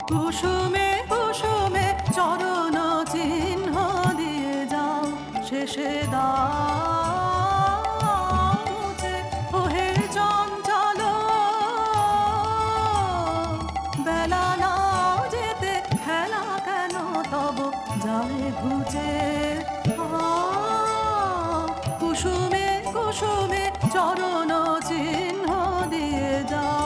কুসুমে কুসুমে চরণ চিহ্ন দিয়ে যাও, শেষে দাও মুছে ওহে চঞ্চল। বেলা না যেতে খেলা কেন তব যায় ঘুচে। কুসুমে কুসুমে চরণ চিহ্ন দিয়ে যাও।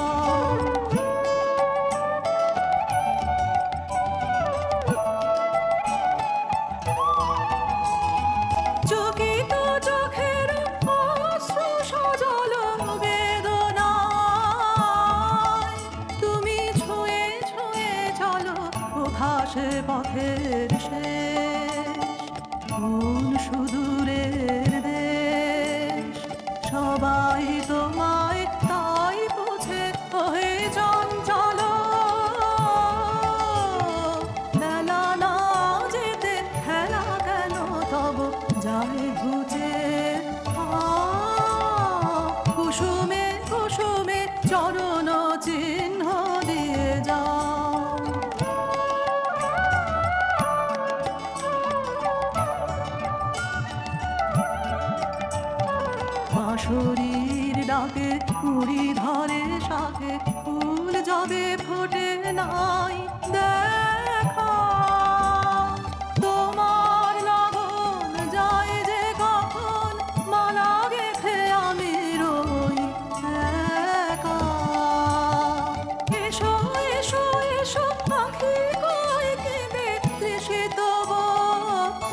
চকিত চোখের অশ্রু সজল বেদনায় তুমি ছুঁয়ে ছুঁয়ে চলো কোথাসে পথের শেষ। কোন সুদূরের দেশ সবাই তোমায় তাই বুঝে ওহে চঞ্চল। বেলা না যেতে খেলা কেন তব যায় ঘুচে। কুসুমে কুসুমে চরণ চিহ্ন দিয়ে যাও। বাঁশরীর ডাকে কুড়ি ধরে শাখে ফুল যবে ফোটে নাই দেখা। তোমার লগন যায় যে কখন মালা গেথে আমি রই একা। এসো এসো এসো পাখি কই কেঁদে তৃষিত বক্ষ।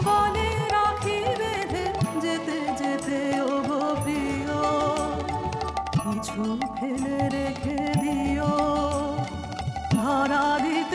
বলে রাখি বেঁধে যেতে যেতে ও গো প্রিয়, কিছু ফেলে রেখে দিও ধরা দিতে